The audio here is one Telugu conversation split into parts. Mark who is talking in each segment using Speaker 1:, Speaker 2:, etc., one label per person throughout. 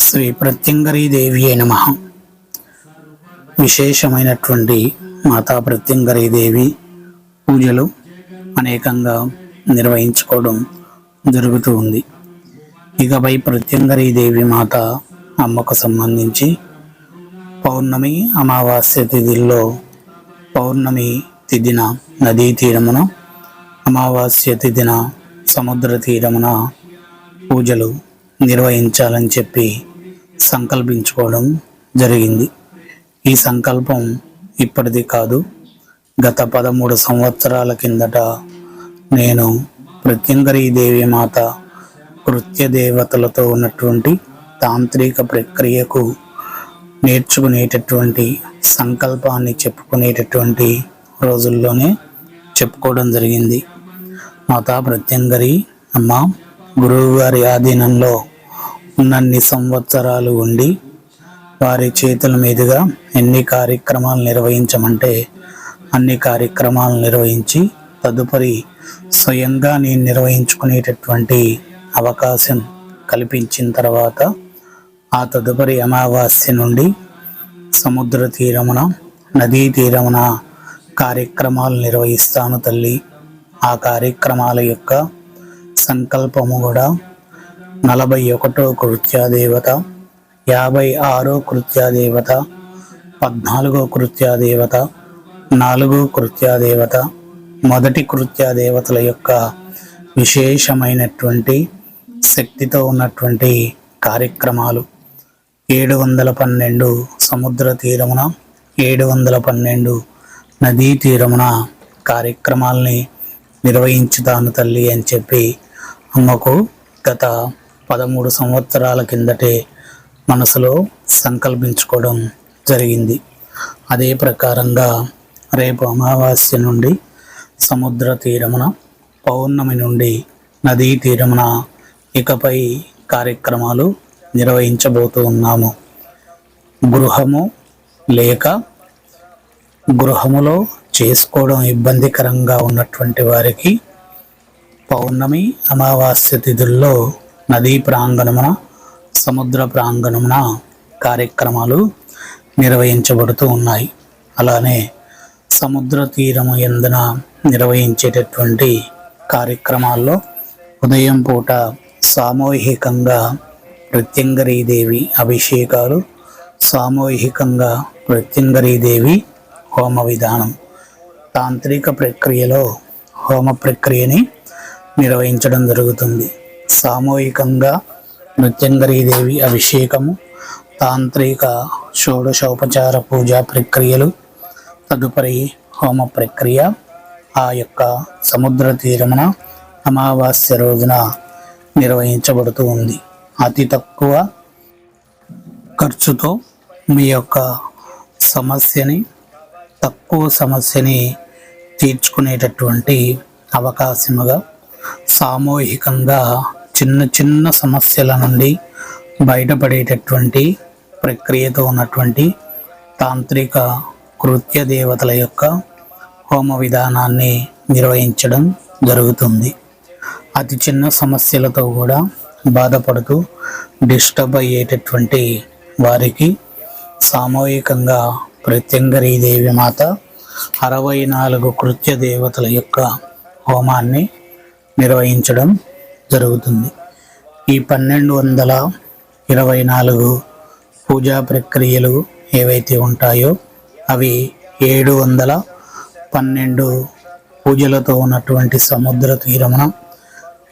Speaker 1: శ్రీ ప్రత్యంగరీ దేవి నమః. విశేషమైనటువంటి మాతా ప్రత్యంగరీ దేవి పూజలు అనేకంగా నిర్వహించుకోవడం జరుగుతూ ఉంది. ఇకపై ప్రత్యంగరీ దేవి మాత అమ్మకు సంబంధించి పౌర్ణమి అమావాస్య తిథిల్లో పౌర్ణమి తిథిన నదీ తీరమున, అమావాస్య తిథిన సముద్ర తీరమున పూజలు నిర్వహించాలని చెప్పి సంకల్పించుకోవడం జరిగింది. ఈ సంకల్పం ఇప్పటిది కాదు. గత 13 సంవత్సరాల కిందట నేను ప్రత్యంగరీ దేవి మాత కృత్య దేవతలతో ఉన్నటువంటి తాంత్రిక ప్రక్రియకు నేర్చుకునేటటువంటి సంకల్పాన్ని చెప్పుకునేటటువంటి రోజుల్లోనే చెప్పుకోవడం జరిగింది. మాతా ప్రత్యంగరీ అమ్మ గురువు గారి ఆధీనంలో ఉన్నన్ని సంవత్సరాలు ఉండి వారి చేతుల మీదుగా ఎన్ని కార్యక్రమాలు నిర్వహించమంటే అన్ని కార్యక్రమాలు నిర్వహించి తదుపరి స్వయంగా నేను నిర్వహించుకునేటటువంటి అవకాశం కల్పించిన తర్వాత ఆ తదుపరి అమావాస్య నుండి సముద్ర తీరమున, నదీ తీరమున కార్యక్రమాలు నిర్వహిస్తాను తల్లి. ఆ కార్యక్రమాల యొక్క సంకల్పము కూడా 41వ కృత్యాదేవత, 56వ కృత్యాదేవత, 14వ కృత్యాదేవత, 4వ కృత్యాదేవత, మొదటి కృత్యాదేవతల యొక్క విశేషమైనటువంటి శక్తితో ఉన్నటువంటి కార్యక్రమాలు 712 సముద్ర తీరమున, 712 నదీ తీరమున కార్యక్రమాల్ని నిర్వహించుతాను తల్లి అని చెప్పి అమ్మకు గత 13 సంవత్సరాల కిందటే మనసులో సంకల్పించుకోవడం జరిగింది. అదే ప్రకారంగా రేపు అమావాస్య నుండి సముద్ర తీరమున, పౌర్ణమి నుండి నదీ తీరమున ఇకపై కార్యక్రమాలు నిర్వహించబోతూ ఉన్నాము. గృహము లేక గృహములో చేసుకోవడం ఇబ్బందికరంగా ఉన్నటువంటి వారికి పౌర్ణమి అమావాస్య తిథుల్లో నదీ ప్రాంగణమున, సముద్ర ప్రాంగణమున కార్యక్రమాలు నిర్వహించబడుతూ ఉన్నాయి. అలానే సముద్ర తీరము యందున నిర్వహించేటటువంటి కార్యక్రమాల్లో ఉదయం పూట సామూహికంగా ప్రత్యంగరీ దేవి అభిషేకాలు, సామూహికంగా ప్రత్యంగరీ దేవి హోమ విధానం, తాంత్రిక ప్రక్రియలో హోమ ప్రక్రియని నిర్వహించడం జరుగుతుంది. సామూహికంగా ప్రత్యంగరీ దేవి అభిషేకము, తాంత్రిక షోడశోపచార పూజా ప్రక్రియలు, తదుపరి హోమ ప్రక్రియ ఆ యొక్క సముద్ర తీరమున అమావాస్య రోజున నిర్వహించబడుతూ ఉంది. అతి తక్కువ ఖర్చుతో మీ యొక్క తక్కువ సమస్యని తీర్చుకునేటటువంటి అవకాశముగా సామూహికంగా చిన్న చిన్న సమస్యల నుండి బయటపడేటటువంటి ప్రక్రియతో ఉన్నటువంటి తాంత్రిక కృత్య దేవతల యొక్క హోమ విధానాన్ని నిర్వహించడం జరుగుతుంది. అతి చిన్న సమస్యలతో కూడా బాధపడుతూ డిస్టర్బ్ అయ్యేటటువంటి వారికి సామూహికంగా ప్రత్యంగరీ దేవి మాత 64 కృత్య దేవతల యొక్క హోమాన్ని నిర్వహించడం జరుగుతుంది. ఈ 1224 పూజా ప్రక్రియలు ఏవైతే ఉంటాయో అవి 712 పూజలతో ఉన్నటువంటి సముద్ర తీరమున,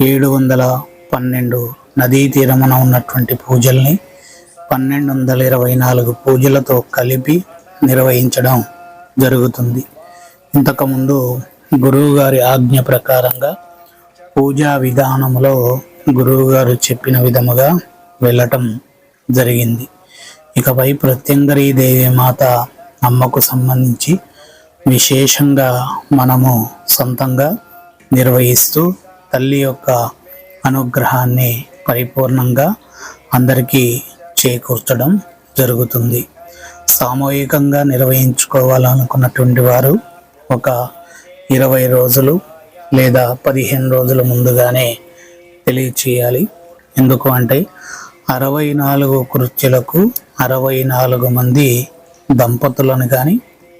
Speaker 1: 712 నదీ తీరమున ఉన్నటువంటి పూజల్ని 1224 పూజలతో కలిపి నిర్వహించడం జరుగుతుంది. ఇంతకుముందు గురువు గారి ఆజ్ఞ ప్రకారంగా పూజా విధానములో గురువు గారు చెప్పిన విధముగా వెళ్ళటం జరిగింది. ఇకపై ప్రత్యంగరీ దేవి మాత అమ్మకు సంబంధించి విశేషంగా మనము సొంతంగా నిర్వహిస్తూ తల్లి యొక్క అనుగ్రహాన్ని పరిపూర్ణంగా అందరికీ చేకూర్చడం జరుగుతుంది. సామూహికంగా నిర్వహించుకోవాలనుకున్నటువంటి వారు ఒక 20 రోజులు లేదా 15 రోజుల ముందుగానే తెలియచేయాలి. ఎందుకు అంటే 64 కృత్యులకు 64 మంది దంపతులను కానీ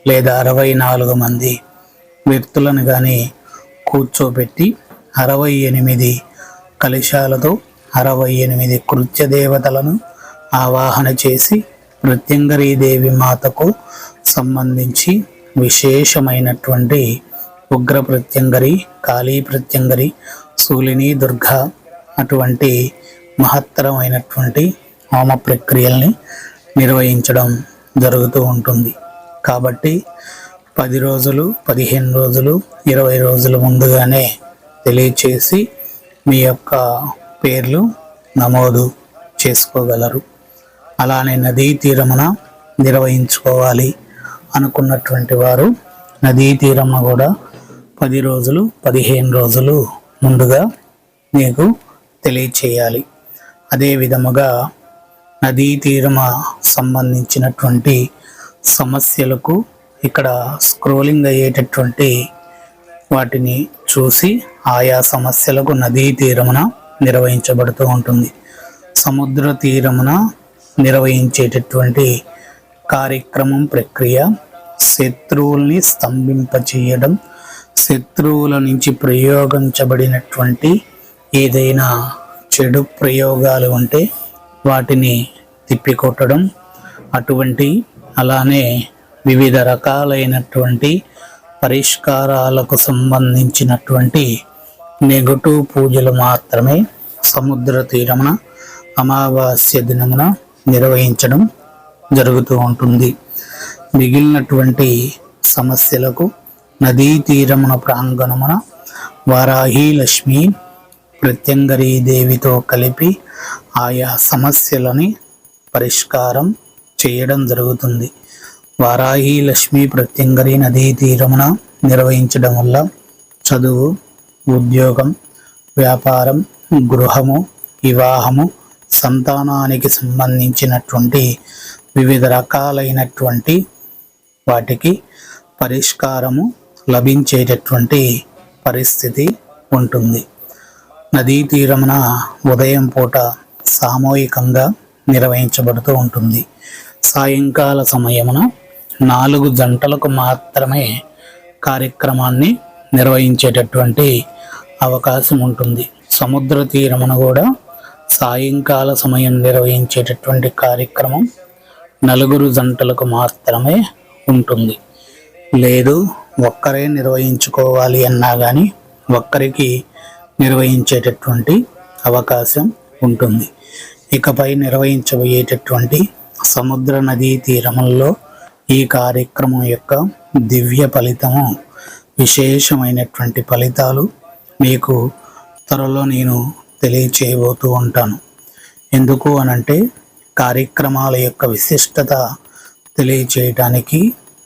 Speaker 1: లేదా 64 మంది వ్యక్తులను కానీ కూర్చోబెట్టి 68 కలశాలతో 68 కృత్య దేవతలను ఆవాహన చేసి ప్రత్యంగరీదేవి మాతకు సంబంధించి విశేషమైనటువంటి ఉగ్ర ప్రత్యంగరి, కాళీ ప్రత్యంగరి, శూలిని దుర్గా అటువంటి మహత్తరమైనటువంటి హోమ ప్రక్రియల్ని నిర్వహించడం జరుగుతూ ఉంటుంది. కాబట్టి 10 రోజులు, 15 రోజులు, 20 రోజుల ముందుగానే తెలియచేసి మీ యొక్క పేర్లు నమోదు చేసుకోగలరు. అలానే నదీ తీరమున నిర్వహించుకోవాలి అనుకున్నటువంటి వారు నదీ తీరమున కూడా 10 రోజులు, 15 రోజులు ముందుగా మీకు తెలియచేయాలి. అదే విధముగా నదీ తీరమ సంబంధించినటువంటి సమస్యలకు ఇక్కడ స్క్రోలింగ్ అయ్యేటటువంటి వాటిని చూసి ఆయా సమస్యలకు నదీ తీరమున నిర్వహించబడుతూ ఉంటుంది. సముద్ర తీరమున నిర్వహించేటటువంటి కార్యక్రమం ప్రక్రియ శత్రువుల్ని స్తంభింపచేయడం, శత్రువుల నుంచి ప్రయోగించబడినటువంటి ఏదైనా చెడు ప్రయోగాలు ఉంటే వాటిని తిప్పికొట్టడం, అటువంటి అలానే వివిధ రకాలైనటువంటి పరిష్కారాలకు సంబంధించినటువంటి నెగటివ్ పూజలు మాత్రమే సముద్ర తీరమున అమావాస్య దినమున నిర్వహించడం జరుగుతూ ఉంటుంది. మిగిలినటువంటి సమస్యలకు నదీ తీరమున ప్రాంగణమున వారాహి లక్ష్మి ప్రత్యంగరీ దేవితో కలిపి ఆయా సమస్యలని పరిష్కారం చేయడం జరుగుతుంది. వారాహి లక్ష్మి ప్రత్యంగరి నదీ తీరమున నిర్వహించడం వల్ల చదువు, ఉద్యోగం, వ్యాపారం, గృహము, వివాహము, సంతానానికి సంబంధించినటువంటి వివిధ రకాలైనటువంటి వాటికి పరిష్కారము లభించేటటువంటి పరిస్థితి ఉంటుంది. నదీ తీరమున ఉదయం పూట సామూహికంగా నిర్వహించబడుతూ ఉంటుంది. సాయంకాల సమయమున 4 గంటలకు మాత్రమే కార్యక్రమాన్ని నిర్వహించేటటువంటి అవకాశం ఉంటుంది. సముద్ర తీరమున కూడా సాయంకాల సమయం నిర్వహించేటటువంటి కార్యక్రమం 4 గంటలకు మాత్రమే ఉంటుంది. లేదు ఒక్కరే నిర్వహించుకోవాలి అన్నా కానీ ఒక్కరికి నిర్వహించేటటువంటి అవకాశం ఉంటుంది. ఇకపై నిర్వహించబోయేటటువంటి సముద్ర నదీ తీరముల్లో ఈ కార్యక్రమం యొక్క దివ్య ఫలితము, విశేషమైనటువంటి ఫలితాలు మీకు త్వరలో నేను తెలియచేయబోతూ ఉంటాను. ఎందుకు అనంటే కార్యక్రమాల యొక్క విశిష్టత తెలియచేయటానికి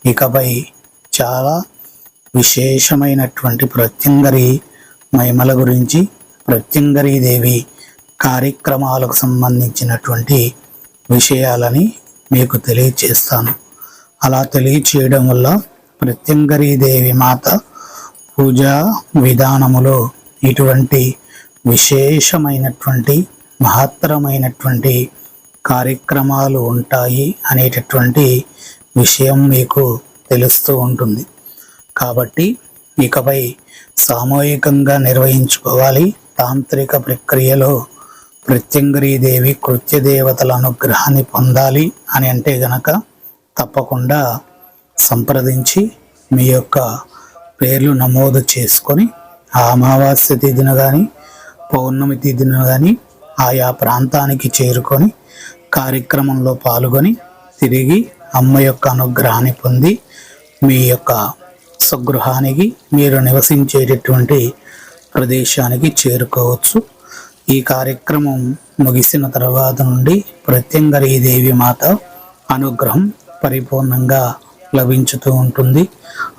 Speaker 1: ఇకపై చాలా విశేషమైనటువంటి ప్రత్యంగరి మహిమల గురించి, ప్రత్యంగరీ దేవి కార్యక్రమాలకు సంబంధించినటువంటి విషయాలని మీకు తెలియచేస్తాను. అలా తెలియచేయడం వల్ల ప్రత్యంగరీ దేవి మాత పూజా విధానములో ఇటువంటి విశేషమైనటువంటి మహత్తరమైనటువంటి కార్యక్రమాలు ఉంటాయి అనేటటువంటి విషయం మీకు తెలుస్తూ ఉంటుంది. కాబట్టి ఇకపై సామూహికంగా నిర్వహించుకోవాలి. తాంత్రిక ప్రక్రియలో ప్రత్యంగరీదేవి కృత్య దేవతల అనుగ్రహాన్ని పొందాలి అని అంటే గనక తప్పకుండా సంప్రదించి మీ యొక్క పేర్లు నమోదు చేసుకొని ఆ అమావాస్య తిథిన కానీ పౌర్ణమి తిథిన కానీ ఆయా ప్రాంతానికి చేరుకొని కార్యక్రమంలో పాల్గొని తిరిగి అమ్మ యొక్క అనుగ్రహాన్ని పొంది మీ యొక్క స్వగృహానికి, మీరు నివసించేటటువంటి ప్రదేశానికి చేరుకోవచ్చు. ఈ కార్యక్రమం ముగిసిన తర్వాత నుండి ప్రత్యంగరీదేవి మాత అనుగ్రహం పరిపూర్ణంగా లభించుతూ ఉంటుంది.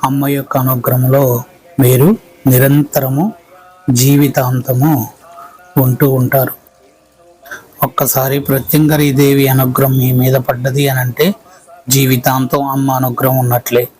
Speaker 1: అమ్మ యొక్క అనుగ్రహంలో మీరు నిరంతరము జీవితాంతము ఉంటూ ఉంటారు. ఒక్కసారి ప్రత్యంగరీదేవి అనుగ్రహం మీ మీద పడ్డది అని అంటే జీవితాంతం అమ్మ అనుగ్రహం ఉన్నట్లే.